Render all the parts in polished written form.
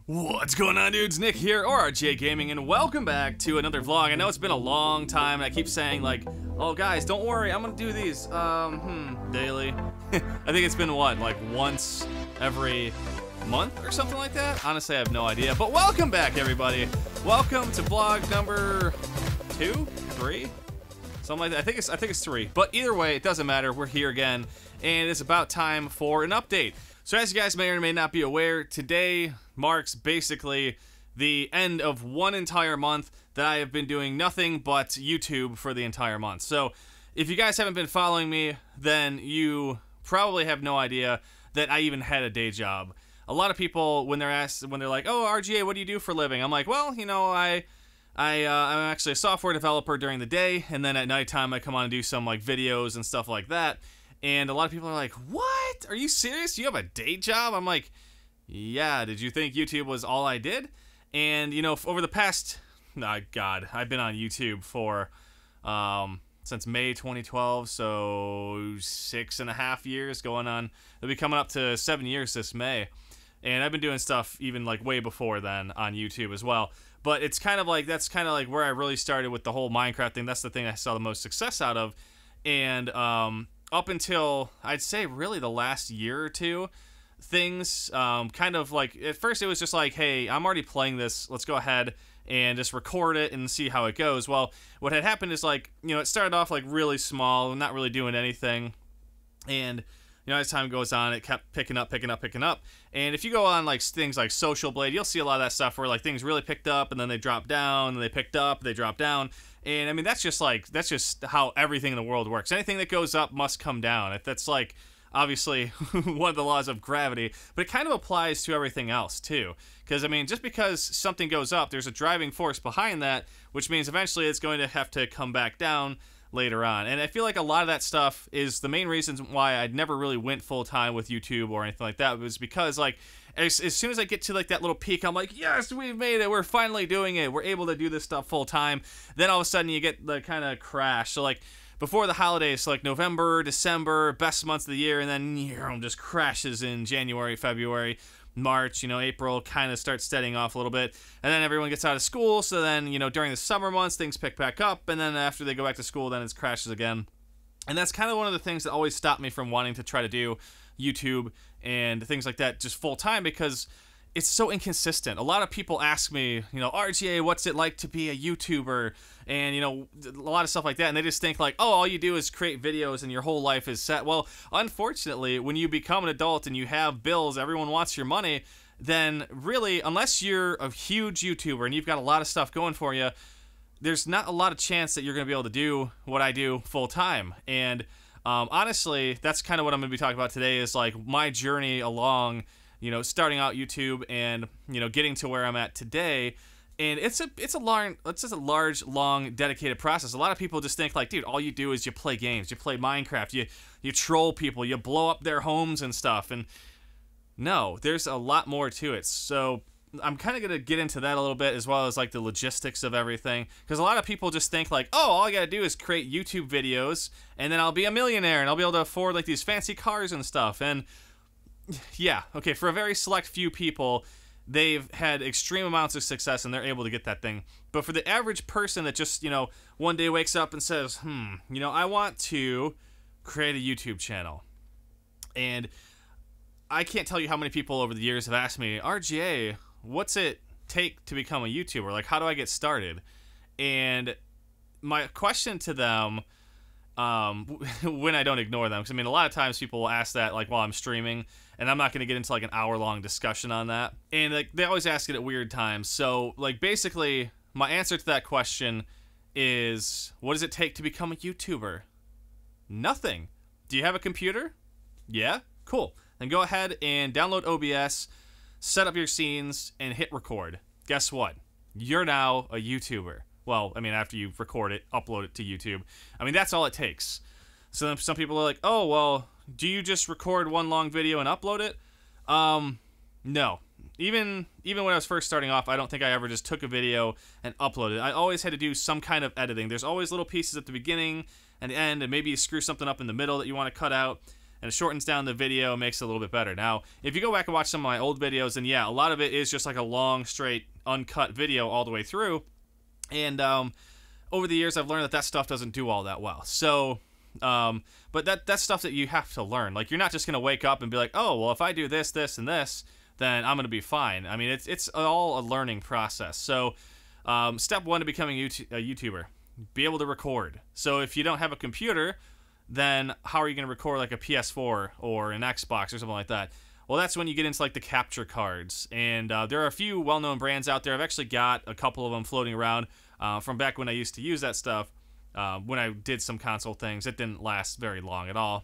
What's going on, dudes? Nick here, or RJ Gaming, and welcome back to another vlog. I know it's been a long time, and I keep saying, like, oh, guys, don't worry, I'm gonna do these, daily. I think it's been, what, like, once every month or something like that? Honestly, I have no idea, but welcome back, everybody. Welcome to vlog number 2, 3? Something like that. I think it's 3, but either way, it doesn't matter. We're here again, and it's about time for an update. So as you guys may or may not be aware, today marks basically the end of one entire month that I have been doing nothing but YouTube for the entire month. So if you guys haven't been following me, then you probably have no idea that I even had a day job. A lot of people, when they're like, oh, RGA, what do you do for a living? I'm like, well, you know, I'm actually a software developer during the day, and then at nighttime I come on and do some like videos and stuff like that. And a lot of people are like, what? Are you serious? You have a day job? I'm like, yeah, did you think YouTube was all I did? And, you know, over the past, God, I've been on YouTube for, since May 2012, so 6.5 years going on. It'll be coming up to 7 years this May. And I've been doing stuff even, like, way before then on YouTube as well. But it's kind of like, that's kind of like where I really started with the whole Minecraft thing. That's the thing I saw the most success out of. And, up until, I'd say, really the last year or two, things kind of like, at first it was just like, hey, I'm already playing this, let's go ahead and just record it and see how it goes. Well, what had happened is, like, you know, it started off like really small, not really doing anything, and, you know, as time goes on, it kept picking up, and if you go on like things like Social Blade, you'll see a lot of that stuff where like things really picked up and then they dropped down, and they picked up, they dropped down. And I mean, that's just how everything in the world works. Anything that goes up must come down. That's like, obviously, one of the laws of gravity, but it kind of applies to everything else too. Because, I mean, just because something goes up, there's a driving force behind that, which means eventually it's going to have to come back down later on. And I feel like a lot of that stuff is the main reasons why I never really went full-time with YouTube or anything like that, was because, like, as soon as I get to like that little peak, I'm like, yes, we've made it, we're finally doing it, we're able to do this stuff full-time. Then all of a sudden you get the kind of crash. So like before the holidays, so like November, December, best months of the year, and then, you know, just crashes in January, February, March, you know, April kind of starts steadying off a little bit, and then everyone gets out of school. So then, you know, during the summer months, things pick back up, and then after they go back to school, then it crashes again. And that's kind of one of the things that always stopped me from wanting to try to do YouTube and things like that just full time, because it's so inconsistent. A lot of people ask me, you know, RGA, what's it like to be a YouTuber? And, you know, a lot of stuff like that. And they just think like, oh, all you do is create videos and your whole life is set. Well, unfortunately, when you become an adult and you have bills, everyone wants your money, then really, unless you're a huge YouTuber and you've got a lot of stuff going for you, there's not a lot of chance that you're going to be able to do what I do full time. And honestly, that's kind of what I'm going to be talking about today, is like my journey along, you know, starting out YouTube and, you know, getting to where I'm at today. And it's just a large, long, dedicated process. A lot of people just think like, dude, all you do is you play games, you play Minecraft, you troll people, you blow up their homes and stuff. And no, there's a lot more to it. So I'm kind of going to get into that a little bit, as well as like the logistics of everything, because a lot of people just think like, oh, all I got to do is create YouTube videos and then I'll be a millionaire and I'll be able to afford like these fancy cars and stuff. And yeah, okay, for a very select few people, they've had extreme amounts of success and they're able to get that thing. But for the average person that just, you know, one day wakes up and says, you know, I want to create a YouTube channel. And I can't tell you how many people over the years have asked me, RGA, what's it take to become a YouTuber? Like, how do I get started? And my question to them, when I don't ignore them, because I mean, a lot of times people will ask that like while I'm streaming, and I'm not going to get into like an hour-long discussion on that. And like they always ask it at weird times. So like basically, my answer to that question is, what does it take to become a YouTuber? Nothing. Do you have a computer? Yeah? Cool. Then go ahead and download OBS, set up your scenes, and hit record. Guess what? You're now a YouTuber. Well, I mean, after you record it, upload it to YouTube. I mean, that's all it takes. So then some people are like, oh, well, do you just record one long video and upload it? No. Even when I was first starting off, I don't think I ever just took a video and uploaded it. I always had to do some kind of editing. There's always little pieces at the beginning and the end, and maybe you screw something up in the middle that you want to cut out. and it shortens down the video, makes it a little bit better. Now, if you go back and watch some of my old videos, then yeah, a lot of it is just like a long, straight, uncut video all the way through. And over the years, I've learned that stuff doesn't do all that well. So, but that's stuff that you have to learn. Like, you're not just gonna wake up and be like, oh, well, if I do this, this, and this, then I'm gonna be fine. I mean, it's all a learning process. So, step one to becoming a YouTuber: be able to record. So if you don't have a computer, then how are you going to record like a PS4 or an Xbox or something like that? Well, that's when you get into like the capture cards. And there are a few well-known brands out there. I've actually got a couple of them floating around from back when I used to use that stuff. When I did some console things, it didn't last very long at all.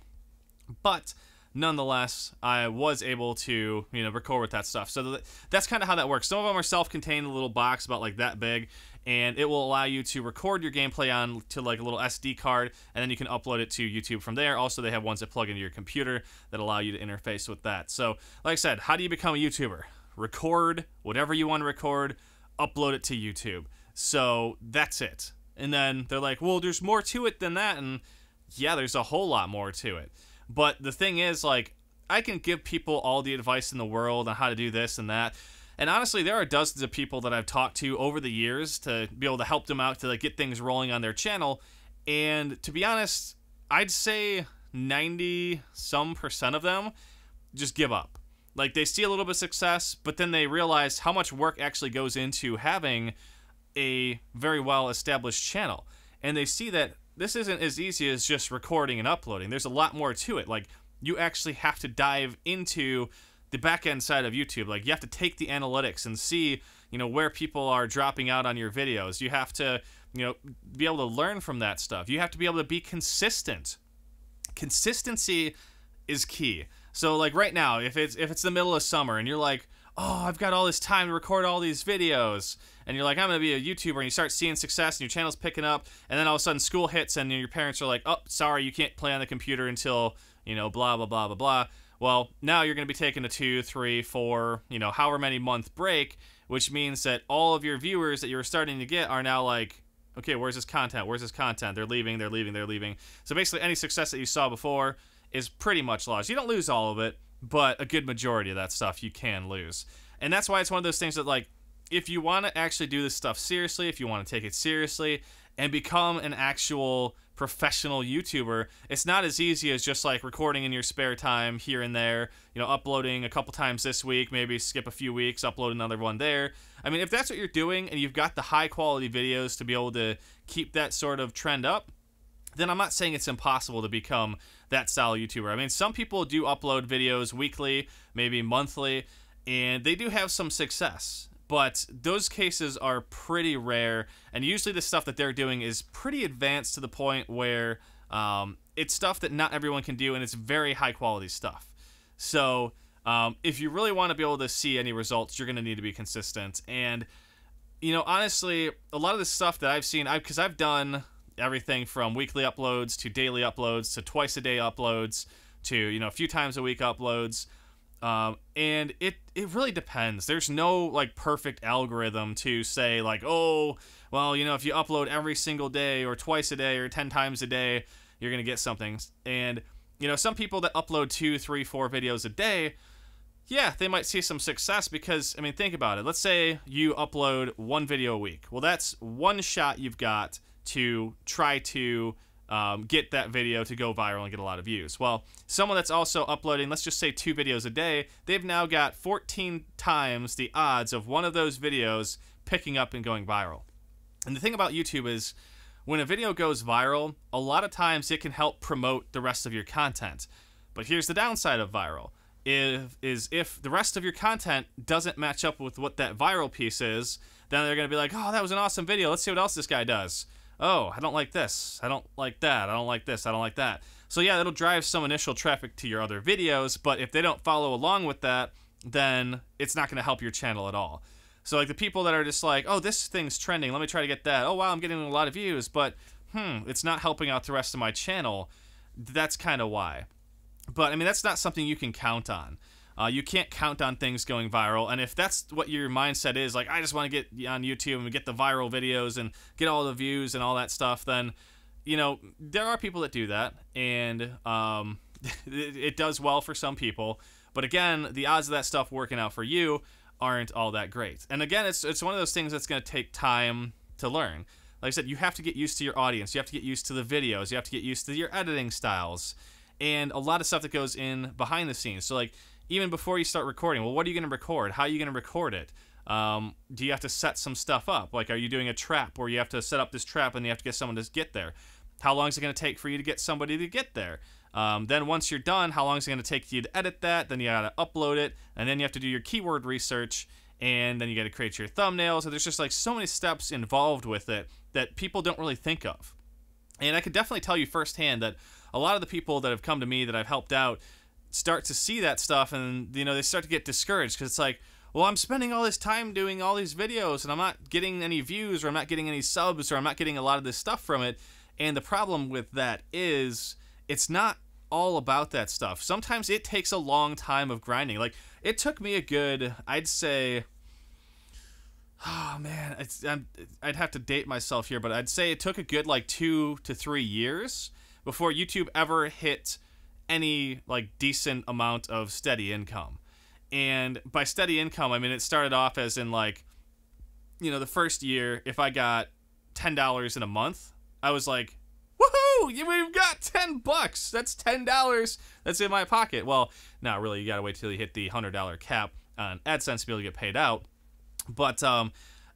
But nonetheless, I was able to, record with that stuff. So that's kind of how that works. Some of them are self-contained, a little box about like that big, and it will allow you to record your gameplay onto like a little SD card, and then you can upload it to YouTube from there. Also, they have ones that plug into your computer that allow you to interface with that. So, like I said, how do you become a YouTuber? Record whatever you want to record, upload it to YouTube. So that's it. And then they're like, well, there's more to it than that, and yeah, there's a whole lot more to it. But the thing is, like, I can give people all the advice in the world on how to do this and that. And honestly, there are dozens of people that I've talked to over the years to be able to help them out to like get things rolling on their channel. And to be honest, I'd say 90-some% of them just give up. Like, they see a little bit of success, but then they realize how much work actually goes into having a very well-established channel. And they see that this isn't as easy as just recording and uploading. There's a lot more to it. Like, you actually have to dive into the back-end side of YouTube. Like, you have to take the analytics and see, where people are dropping out on your videos. You have to, be able to learn from that stuff. You have to be able to be consistent. Consistency is key. So, like, right now, if it's the middle of summer and you're like, oh, I've got all this time to record all these videos, and you're like, I'm going to be a YouTuber, and you start seeing success, and your channel's picking up, and then all of a sudden school hits, and your parents are like, oh, sorry, you can't play on the computer until, blah, blah, blah, blah, blah. Well, now you're going to be taking a 2, 3, 4, however many month break, which means that all of your viewers that you were starting to get are now like, okay, where's this content? Where's this content? They're leaving, they're leaving, they're leaving. So basically any success that you saw before is pretty much lost. You don't lose all of it, but a good majority of that stuff you can lose. And that's why it's one of those things that, like, if you want to actually do this stuff seriously, if you want to take it seriously and become an actual professional YouTuber, it's not as easy as just like recording in your spare time here and there, uploading a couple times this week, maybe skip a few weeks, upload another one there. I mean, if that's what you're doing and you've got the high quality videos to be able to keep that sort of trend up, then I'm not saying it's impossible to become that style YouTuber. I mean, some people do upload videos weekly, maybe monthly, and they do have some success. But those cases are pretty rare, and usually the stuff that they're doing is pretty advanced to the point where it's stuff that not everyone can do, and it's very high-quality stuff. So if you really want to be able to see any results, you're going to need to be consistent. And, honestly, a lot of the stuff that I've seen, because I've done everything from weekly uploads to daily uploads to twice-a-day uploads to, a few times a week uploads. And it really depends. There's no like perfect algorithm to say like, oh, well, if you upload every single day or twice a day or 10 times a day, you're going to get something. And, some people that upload 2, 3, 4 videos a day, yeah, they might see some success because, I mean, think about it. Let's say you upload 1 video a week. Well, that's one shot you've got to try to get that video to go viral and get a lot of views. Well, someone that's also uploading, let's just say 2 videos a day, they've now got 14 times the odds of one of those videos picking up and going viral. And the thing about YouTube is, when a video goes viral, a lot of times it can help promote the rest of your content. But here's the downside of viral. If the rest of your content doesn't match up with what that viral piece is, then they're going to be like, oh, that was an awesome video. Let's see what else this guy does. Oh, I don't like this. I don't like that. I don't like this. I don't like that. So yeah, it'll drive some initial traffic to your other videos, but if they don't follow along with that, then it's not going to help your channel at all. So like the people that are just like, oh, this thing's trending, let me try to get that. Oh, wow, I'm getting a lot of views, but it's not helping out the rest of my channel. That's kind of why. But I mean, that's not something you can count on. You can't count on things going viral, and if that's what your mindset is, like, I just want to get on YouTube and get the viral videos and get all the views and all that stuff, then, there are people that do that, and it does well for some people, but again, the odds of that stuff working out for you aren't all that great. And again, it's one of those things that's going to take time to learn. Like I said, you have to get used to your audience. You have to get used to the videos. You have to get used to your editing styles and a lot of stuff that goes in behind the scenes. So like even before you start recording, well, what are you going to record? How are you going to record it? Do you have to set some stuff up? Like, are you doing a trap where you have to set up this trap and you have to get someone to get there? How long is it going to take for you to get somebody to get there? Then once you're done, how long is it going to take you to edit that? Then you got to upload it, and then you have to do your keyword research, and then you got to create your thumbnails. So there's just like so many steps involved with it that people don't really think of. And I could definitely tell you firsthand that a lot of the people that have come to me that I've helped out start to see that stuff, and they start to get discouraged because it's like, well, I'm spending all this time doing all these videos and I'm not getting any views, or I'm not getting any subs, or I'm not getting a lot of this stuff from it. And the problem with that is it's not all about that stuff. Sometimes it takes a long time of grinding. Like, it took me a good, I'd say, oh man, I'd have to date myself here, but I'd say it took a good like 2 to 3 years before YouTube ever hit any like decent amount of steady income. And by steady income, I mean it started off as in like, the first year, if I got $10 in a month, I was like, woohoo, we've got $10. That's $10 that's in my pocket. Well, not really. You got to wait till you hit the $100 cap on AdSense to be able to get paid out. But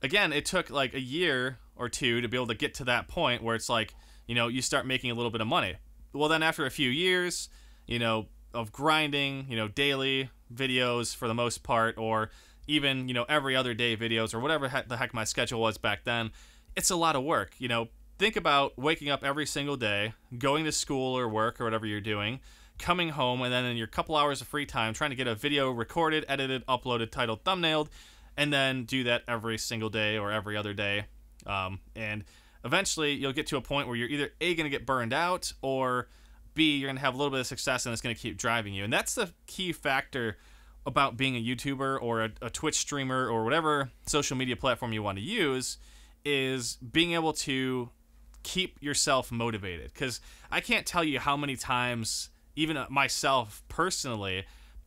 again, it took like a year or two to be able to get to that point where it's like, you start making a little bit of money. Well, then after a few years, of grinding, daily videos for the most part, or even, every other day videos, or whatever the heck my schedule was back then, it's a lot of work. Think about waking up every single day, going to school or work or whatever you're doing, coming home, and then in your couple hours of free time, trying to get a video recorded, edited, uploaded, titled, thumbnailed, and then do that every single day or every other day. And eventually, you'll get to a point where you're either A, going to get burned out, or B, you're going to have a little bit of success and it's going to keep driving you. And that's the key factor about being a YouTuber or a Twitch streamer or whatever social media platform you want to use, is being able to keep yourself motivated. Because I can't tell you how many times, even myself personally,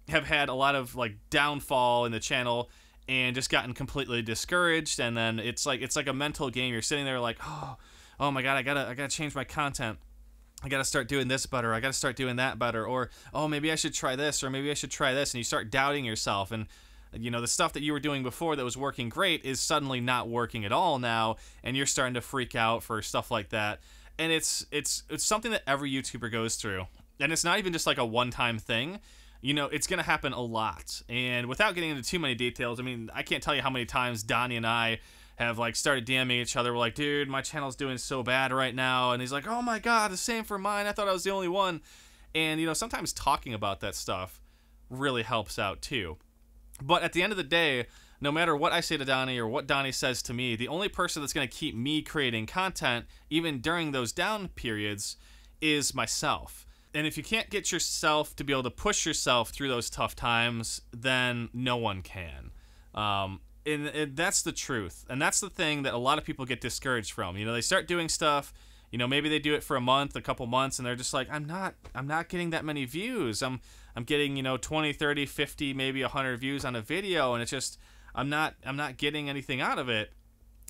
have had a lot of like downfall in the channel and just gotten completely discouraged. And then it's like a mental game. You're sitting there like, oh my god, I gotta change my content. I gotta start doing this better. I gotta start doing that better. Or, oh, maybe I should try this, or maybe I should try this. And you start doubting yourself. And the stuff that you were doing before that was working great is suddenly not working at all now, and you're starting to freak out for stuff like that. And it's something that every YouTuber goes through. And it's not even just like a one-time thing. It's going to happen a lot. And without getting into too many details, I mean, I can't tell you how many times Donnie and I have like started DMing each other. We're like, dude, my channel's doing so bad right now. And he's like, oh my god, the same for mine. I thought I was the only one. And, sometimes talking about that stuff really helps out too. But at the end of the day, no matter what I say to Donnie or what Donnie says to me, the only person that's going to keep me creating content, even during those down periods, is myself. And if you can't get yourself to be able to push yourself through those tough times, then no one can. And that's the truth. And that's the thing that a lot of people get discouraged from. They start doing stuff, maybe they do it for a month, a couple months, and they're just like, I'm not getting that many views. I'm getting, 20, 30, 50, maybe 100 views on a video, and it's just, I'm not getting anything out of it.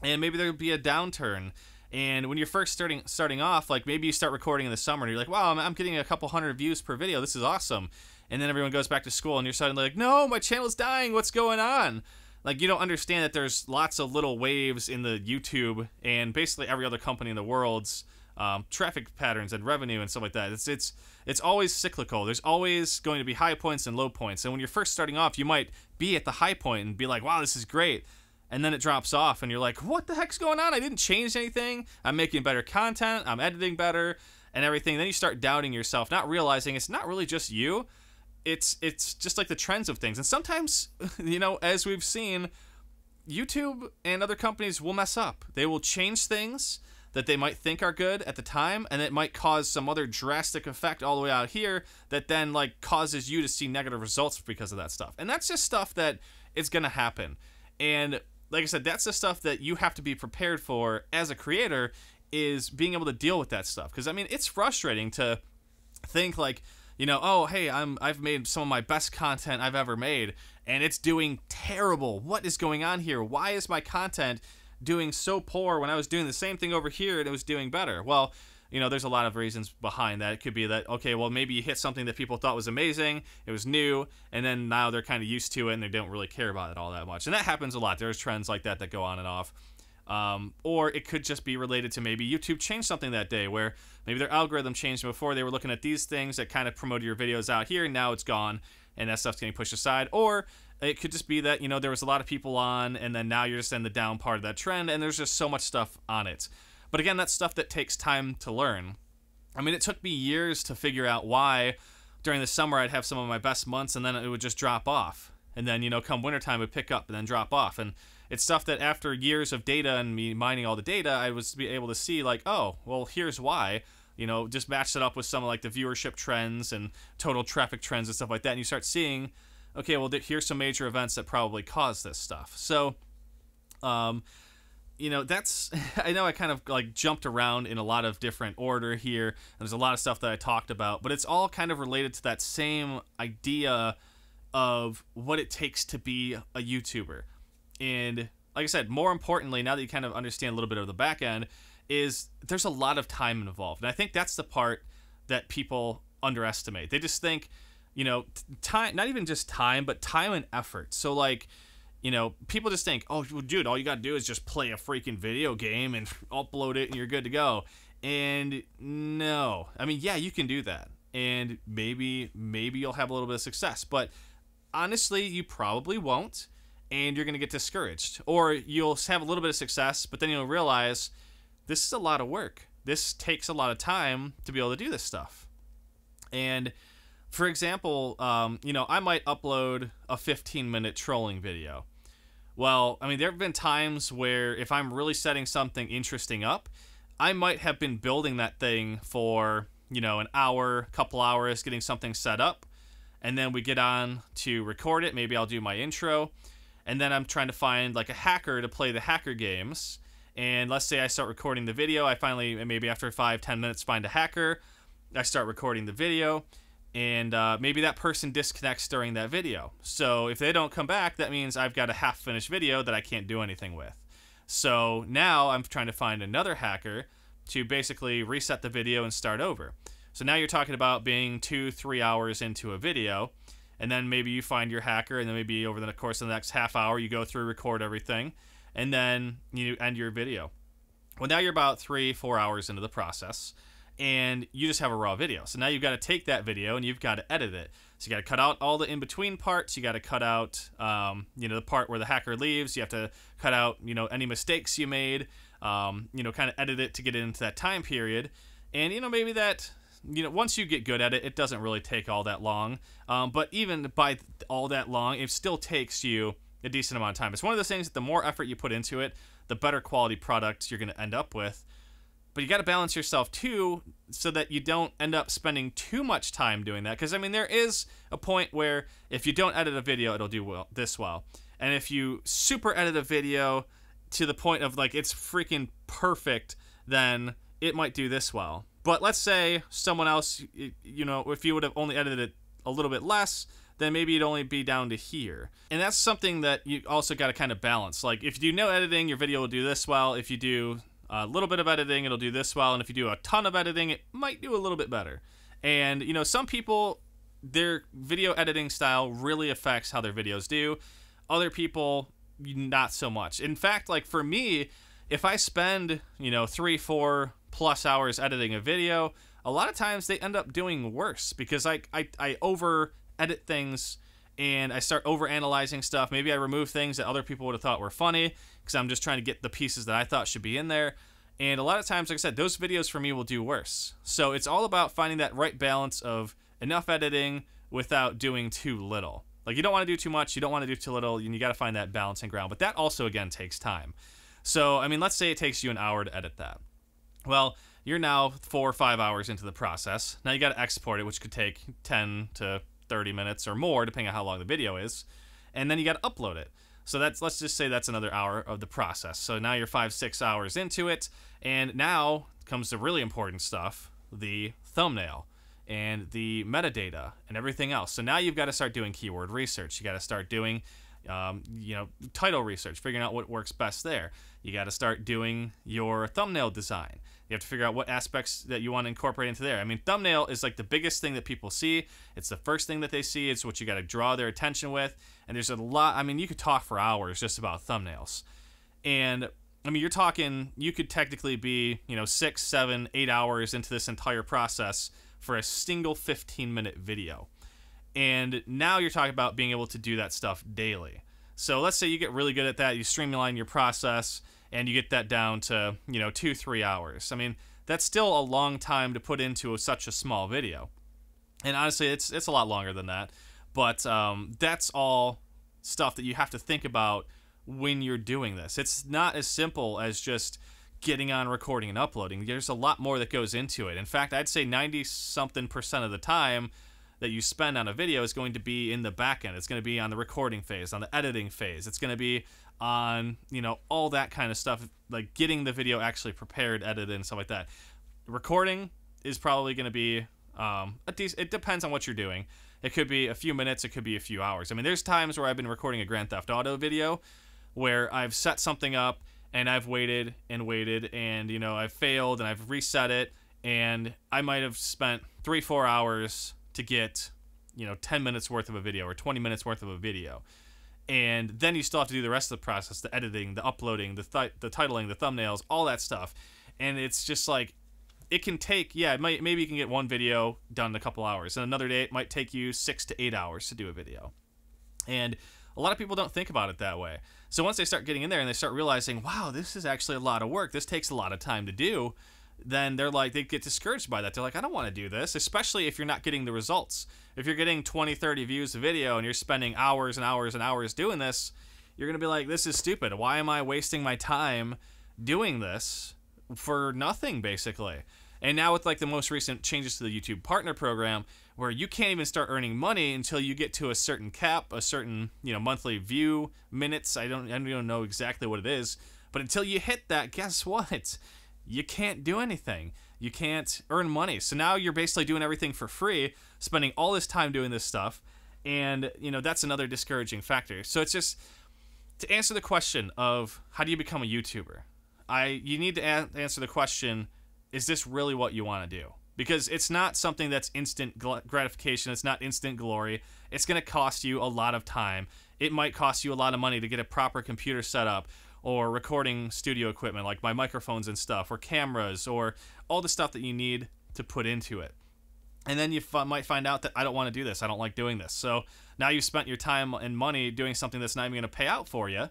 And maybe there'll be a downturn. And when you're first starting off, like maybe you start recording in the summer and you're like, wow, I'm getting a couple hundred views per video. This is awesome. And then everyone goes back to school and you're suddenly like, no, my channel's dying. What's going on? Like, you don't understand that there's lots of little waves in the YouTube and basically every other company in the world's traffic patterns and revenue and stuff like that. It's always cyclical. There's always going to be high points and low points. And when you're first starting off, you might be at the high point and be like, wow, this is great. And then it drops off and you're like, what the heck's going on? I didn't change anything. I'm making better content. I'm editing better and everything. Then you start doubting yourself, not realizing it's not really just you. It's just like the trends of things. And sometimes, as we've seen, YouTube and other companies will mess up. They will change things that they might think are good at the time, and it might cause some other drastic effect all the way out here that then like causes you to see negative results because of that stuff. And that's just stuff that is going to happen. And like I said, that's the stuff that you have to be prepared for as a creator, is being able to deal with that stuff. Because, I mean, it's frustrating to think like, you know, oh, hey, I've made some of my best content I've ever made, and it's doing terrible. What is going on here? Why is my content doing so poor when I was doing the same thing over here and it was doing better? Well, you know, there's a lot of reasons behind that. It could be that, okay, well, maybe you hit something that people thought was amazing, it was new, and then now they're kind of used to it and they don't really care about it all that much. And that happens a lot. There's trends like that that go on and off. Or it could just be related to maybe YouTube changed something that day where maybe their algorithm changed. Before they were looking at these things that kind of promoted your videos out here, and now it's gone and that stuff's getting pushed aside. Or it could just be that, you know, there was a lot of people on and then now you're just in the down part of that trend and there's just so much stuff on it. But again, that's stuff that takes time to learn. I mean, it took me years to figure out why during the summer I'd have some of my best months and then it would just drop off. And then, you know, come wintertime it would pick up and then drop off. And it's stuff that after years of data and me mining all the data, I was able to see like, oh, well, here's why. You know, just match it up with some of like the viewership trends and total traffic trends and stuff like that. And you start seeing, okay, well, here's some major events that probably caused this stuff. So, you know, that's, I know I kind of like jumped around in a lot of different order here. And there's a lot of stuff that I talked about, but it's all kind of related to that same idea of what it takes to be a YouTuber. And like I said, more importantly, now that you kind of understand a little bit of the back end, is there's a lot of time involved. And I think that's the part that people underestimate. They just think, you know, time, not even just time, but time and effort. So like, you know, people just think, oh, dude, all you got to do is just play a freaking video game and upload it and you're good to go. And no, I mean, yeah, you can do that. And maybe you'll have a little bit of success. But honestly, you probably won't. And you're going to get discouraged. Or you'll have a little bit of success, but then you'll realize this is a lot of work. This takes a lot of time to be able to do this stuff. And for example, you know, I might upload a 15-minute trolling video. Well, I mean, there have been times where if I'm really setting something interesting up, I might have been building that thing for, you know, an hour, couple hours, getting something set up. And then we get on to record it. Maybe I'll do my intro. And then I'm trying to find like a hacker to play the hacker games. And let's say I start recording the video. I finally, maybe after 5-10 minutes, find a hacker. I start recording the video. And maybe that person disconnects during that video. So if they don't come back, that means I've got a half-finished video that I can't do anything with. So now I'm trying to find another hacker to basically reset the video and start over. So now you're talking about being 2-3 hours into a video, and then maybe you find your hacker, and then maybe over the course of the next half hour, you go through, record everything, and then you end your video. Well, now you're about 3-4 hours into the process, and you just have a raw video. So now you've got to take that video and you've got to edit it. So you got to cut out all the in-between parts. You got to cut out, you know, the part where the hacker leaves. You have to cut out, you know, any mistakes you made, you know, kind of edit it to get it into that time period. And, you know, maybe that, you know, once you get good at it, it doesn't really take all that long. But even by all that long, it still takes you a decent amount of time. It's one of those things that the more effort you put into it, the better quality product you're going to end up with. But you got to balance yourself too, so that you don't end up spending too much time doing that. Because I mean, there is a point where if you don't edit a video, it'll do well. And if you super edit a video to the point of like it's freaking perfect, then it might do this well. But let's say someone else, you know, if you would have only edited it a little bit less, then maybe it'd only be down to here. And that's something that you also got to kind of balance. Like if you do no editing, your video will do this well. If you do a little bit of editing, it'll do this well. And if you do a ton of editing, it might do a little bit better. And, you know, some people, their video editing style really affects how their videos do. Other people, not so much. In fact, like for me, if I spend, you know, 3-4 plus hours editing a video, a lot of times they end up doing worse because I over edit things and I start over analyzing stuff. Maybe I remove things that other people would have thought were funny because I'm just trying to get the pieces that I thought should be in there. And a lot of times, like I said, those videos for me will do worse. So it's all about finding that right balance of enough editing without doing too little. Like you don't want to do too much, you don't want to do too little, and you got to find that balancing ground. But that also, again, takes time. So, I mean, let's say it takes you an hour to edit that. Well, you're now 4 or 5 hours into the process. Now you got to export it, which could take 10 to 30 minutes or more, depending on how long the video is. And then you got to upload it. So that's, let's just say that's another hour of the process. So now you're 5-6 hours into it, and now comes the really important stuff, the thumbnail. and the metadata and everything else. So now you've got to start doing keyword research. You got to start doing title research, figuring out what works best there. You got to start doing your thumbnail design. You have to figure out what aspects that you want to incorporate into there. I mean, thumbnail is like the biggest thing that people see. It's the first thing that they see. It's what you got to draw their attention with. And there's a lot, I mean, you could talk for hours just about thumbnails. And I mean, you're talking, you could technically be, 6, 7, 8 hours into this entire process for a single 15-minute video. And now you're talking about being able to do that stuff daily. So let's say you get really good at that, you streamline your process, and you get that down to, 2-3 hours. I mean, that's still a long time to put into such a small video. And honestly, it's a lot longer than that. But that's all stuff that you have to think about when you're doing this. It's not as simple as just getting on, recording, and uploading. There's a lot more that goes into it. In fact, I'd say 90-something% of the time that you spend on a video is going to be in the back end. It's going to be on the recording phase, on the editing phase. It's going to be on, all that kind of stuff, like getting the video actually prepared, edited, and stuff like that. Recording is probably going to be it depends on what you're doing. It could be a few minutes, it could be a few hours. I mean, there's times where I've been recording a Grand Theft Auto video where I've set something up and I've waited and waited and, I've failed and I've reset it, and I might have spent 3-4 hours to get, 10 minutes worth of a video or 20 minutes worth of a video. And then you still have to do the rest of the process, the editing, the uploading, the titling, the thumbnails, all that stuff. And it's just like, it can take, maybe you can get one video done in a couple hours. And another day it might take you 6 to 8 hours to do a video. And a lot of people don't think about it that way. So once they start getting in there and they start realizing, wow, this is actually a lot of work, this takes a lot of time to do, then they get discouraged by that. They're like, I don't want to do this, especially if you're not getting the results. If you're getting 20, 30 views a video and you're spending hours and hours and hours doing this, you're going to be like, this is stupid. Why am I wasting my time doing this for nothing, basically? And now with like the most recent changes to the YouTube Partner Program, where you can't even start earning money until you get to a certain cap, a certain, monthly view minutes. I don't know exactly what it is, but until you hit that, guess what? You can't do anything. You can't earn money. So now you're basically doing everything for free, spending all this time doing this stuff, and that's another discouraging factor. So it's just to answer the question of how do you become a YouTuber? You need to answer the question, is this really what you want to do? Because it's not something that's instant gratification. It's not instant glory. It's going to cost you a lot of time. It might cost you a lot of money to get a proper computer set up, or recording studio equipment like my microphones and stuff, or cameras, or all the stuff that you need to put into it. And then you might find out that I don't want to do this. I don't like doing this. So now you've spent your time and money doing something that's not even going to pay out for you.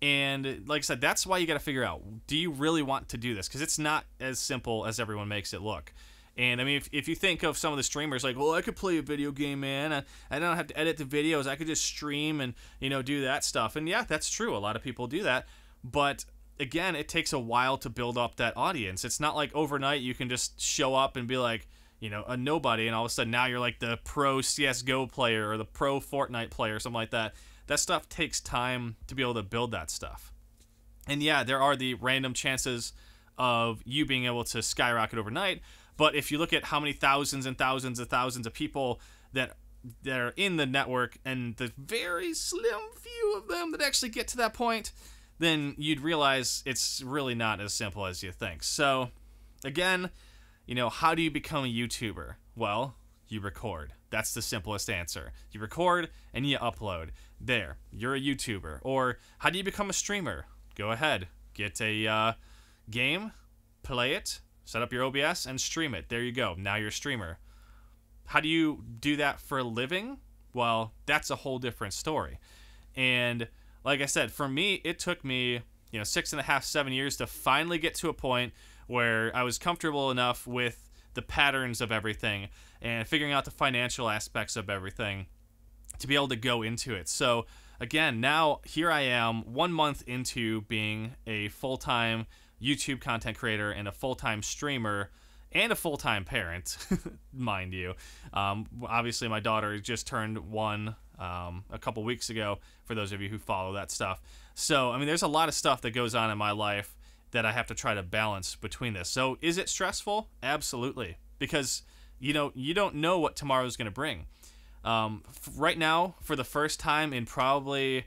And like I said, that's why you got to figure out, do you really want to do this? Because it's not as simple as everyone makes it look. And I mean, if you think of some of the streamers like, well, I could play a video game, man. I don't have to edit the videos. I could just stream and, do that stuff. And yeah, that's true. A lot of people do that. But again, it takes a while to build up that audience. It's not like overnight you can just show up and be like, a nobody, and all of a sudden now you're like the pro CSGO player or the pro Fortnite player or something like that. That stuff takes time to be able to build that stuff. And yeah, there are the random chances of you being able to skyrocket overnight, but if you look at how many thousands and thousands and thousands of people that are in the network and the very slim few of them that actually get to that point, then you'd realize it's really not as simple as you think. So, again, how do you become a YouTuber? Well, you record. That's the simplest answer. You record and you upload. There, you're a YouTuber. Or how do you become a streamer? Go ahead, get a game, play it, set up your OBS, and stream it. There you go. Now you're a streamer. How do you do that for a living? Well, that's a whole different story. And like I said, for me, it took me, 6.5, 7 years to finally get to a point where I was comfortable enough with the patterns of everything and figuring out the financial aspects of everything to be able to go into it. So again, now here I am 1 month into being a full-time YouTube content creator and a full-time streamer and a full-time parent, mind you. Obviously, my daughter just turned 1 a couple weeks ago, for those of you who follow that stuff. So, I mean, there's a lot of stuff that goes on in my life that I have to try to balance between this. So, is it stressful? Absolutely. Because you don't know what tomorrow's going to bring. Right now, for the first time in probably,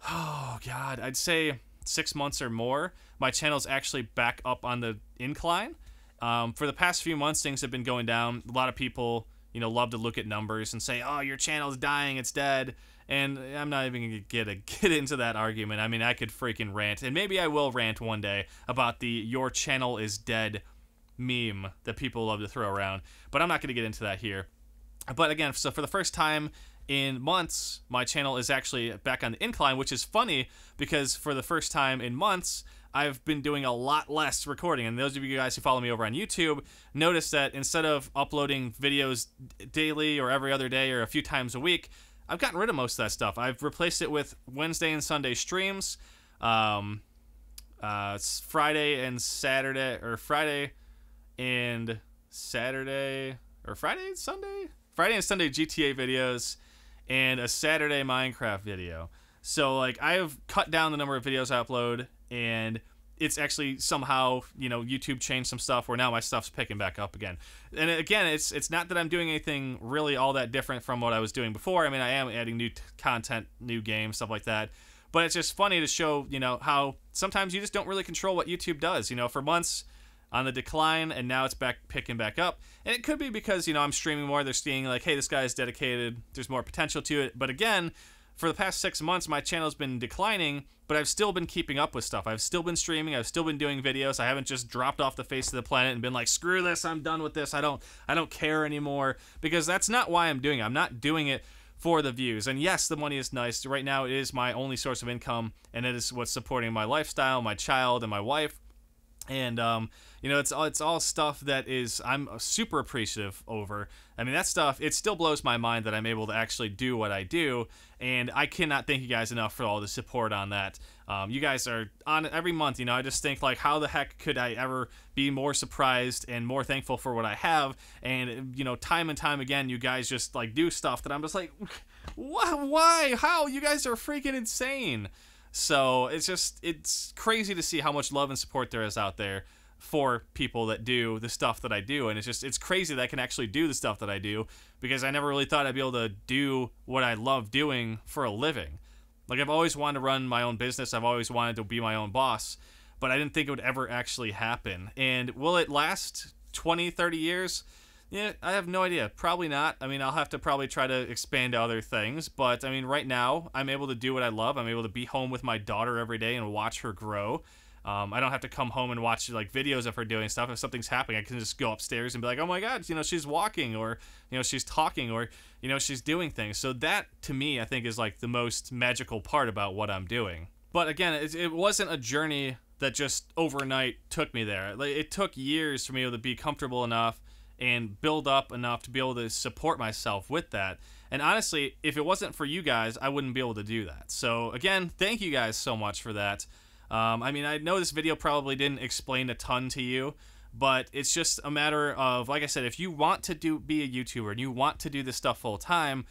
oh God, I'd say 6 months or more, my channel's actually back up on the incline. For the past few months, things have been going down. A lot of people, love to look at numbers and say, oh, your channel's dying, it's dead. And I'm not even going to get into that argument. I mean, I could freaking rant, and maybe I will rant one day about the "your channel is dead" meme that people love to throw around, but I'm not going to get into that here. But again, so for the first time in months, my channel is actually back on the incline, which is funny because for the first time in months, I've been doing a lot less recording. And those of you guys who follow me over on YouTube notice that instead of uploading videos daily or every other day or a few times a week, I've gotten rid of most of that stuff. I've replaced it with Wednesday and Sunday streams, it's Friday and Saturday, or Friday and Saturday, or Friday and Sunday? Friday and Sunday GTA videos, and a Saturday Minecraft video. So, like, I've cut down the number of videos I upload, and it's actually somehow, YouTube changed some stuff where now my stuff's picking back up again. And again, it's not that I'm doing anything really all that different from what I was doing before. I mean, I am adding new content, new games, stuff like that. But it's just funny to show, how sometimes you just don't really control what YouTube does. For months on the decline, and now it's picking back up. And it could be because, I'm streaming more. They're seeing like, hey, this guy is dedicated. There's more potential to it. But again, for the past 6 months, my channel's been declining, but I've still been keeping up with stuff. I've still been streaming. I've still been doing videos. I haven't just dropped off the face of the planet and been like, screw this, I'm done with this. I don't care anymore, because that's not why I'm doing it. I'm not doing it for the views. And yes, the money is nice. Right now, it is my only source of income, and it is what's supporting my lifestyle, my child, and my wife. And it's all stuff that I'm super appreciative over. I mean, that stuff, it still blows my mind that I'm able to actually do what I do, and I cannot thank you guys enough for all the support on that. You guys are on it every month. I just think, like, how the heck could I ever be more surprised and more thankful for what I have? And time and time again, you guys just like do stuff that I'm just like, why, how? You guys are freaking insane. So it's crazy to see how much love and support there is out there for people that do the stuff that I do. And it's crazy that I can actually do the stuff that I do, because I never really thought I'd be able to do what I love doing for a living. Like, I've always wanted to run my own business. I've always wanted to be my own boss, but I didn't think it would ever actually happen. And will it last 20, 30 years? Yeah, I have no idea. Probably not. I mean, I'll have to probably try to expand to other things. But, I mean, right now, I'm able to do what I love. I'm able to be home with my daughter every day and watch her grow. I don't have to come home and watch, like, videos of her doing stuff. If something's happening, I can just go upstairs and be like, oh, my God, she's walking, or, she's talking, or, she's doing things. So that, to me, I think is, like, the most magical part about what I'm doing. But, again, it wasn't a journey that just overnight took me there. Like, it took years for me to be comfortable enough and build up enough to be able to support myself with that. And honestly, if it wasn't for you guys, I wouldn't be able to do that. So again, thank you guys so much for that. I mean, I know this video probably didn't explain a ton to you, but it's just a matter of, like I said, if you want to be a YouTuber and you want to do this stuff full time,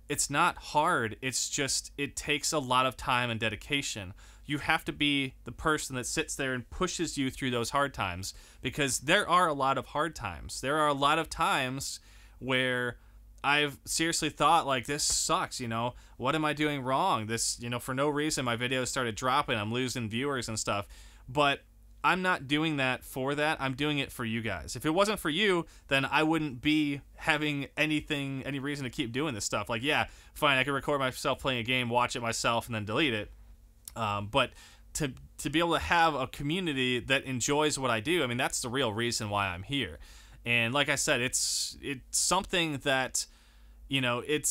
it's not hard. It's just, it takes a lot of time and dedication. You have to be the person that sits there and pushes you through those hard times, because there are a lot of hard times. There are a lot of times where I've seriously thought, like, this sucks, what am I doing wrong? This, for no reason, my videos started dropping, I'm losing viewers and stuff. But I'm not doing that for that. I'm doing it for you guys. If it wasn't for you, then I wouldn't be having any reason to keep doing this stuff. Like, yeah, fine, I could record myself playing a game, watch it myself, and then delete it. But to be able to have a community that enjoys what I do, I mean, that's the real reason why I'm here. And like I said, it's something that, it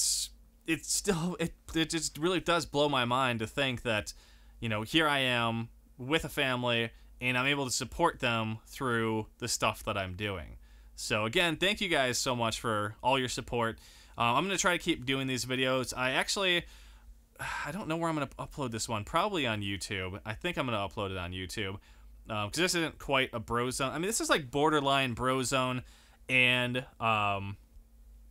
just really does blow my mind to think that, here I am with a family, and I'm able to support them through the stuff that I'm doing. So again, thank you guys so much for all your support. I'm going to try to keep doing these videos. I don't know where I'm going to upload this one. Probably on YouTube. I think I'm going to upload it on YouTube. Because this isn't quite a BroZone. I mean, this is like borderline BroZone and,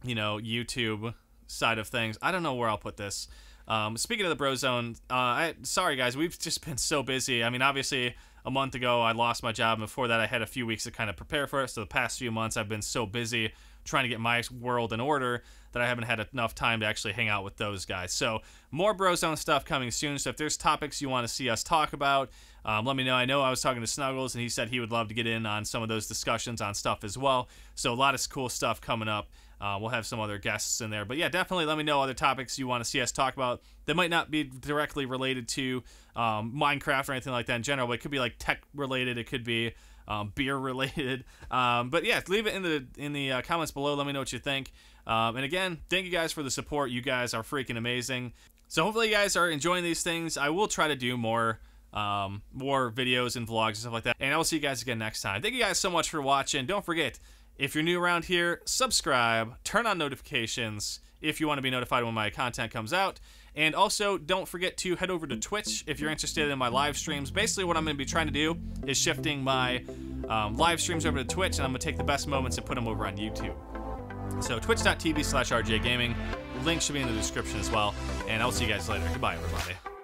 YouTube side of things. I don't know where I'll put this. Speaking of the BroZone, sorry guys, we've just been so busy. I mean, obviously, a month ago I lost my job, and before that I had a few weeks to kind of prepare for it. So the past few months I've been so busy trying to get my world in order that I haven't had enough time to actually hang out with those guys. So more BroZone stuff coming soon. So if there's topics you want to see us talk about, let me know. I know I was talking to Snuggles, and he said he would love to get in on some of those discussions on stuff as well. So a lot of cool stuff coming up. We'll have some other guests in there. But yeah, definitely let me know other topics you want to see us talk about that might not be directly related to Minecraft or anything like that in general, but it could be like tech related. It could be beer related. But yeah, leave it in the comments below. Let me know what you think. And again, thank you guys for the support. You guys are freaking amazing. So hopefully you guys are enjoying these things. I will try to do more videos and vlogs and stuff like that. And I will see you guys again next time. Thank you guys so much for watching. Don't forget, if you're new around here, subscribe, turn on notifications if you want to be notified when my content comes out. And also, don't forget to head over to Twitch if you're interested in my live streams. Basically, what I'm going to be trying to do is shifting my live streams over to Twitch, and I'm going to take the best moments and put them over on YouTube. So twitch.tv/rjgaming. Link should be in the description as well. And I'll see you guys later. Goodbye, everybody.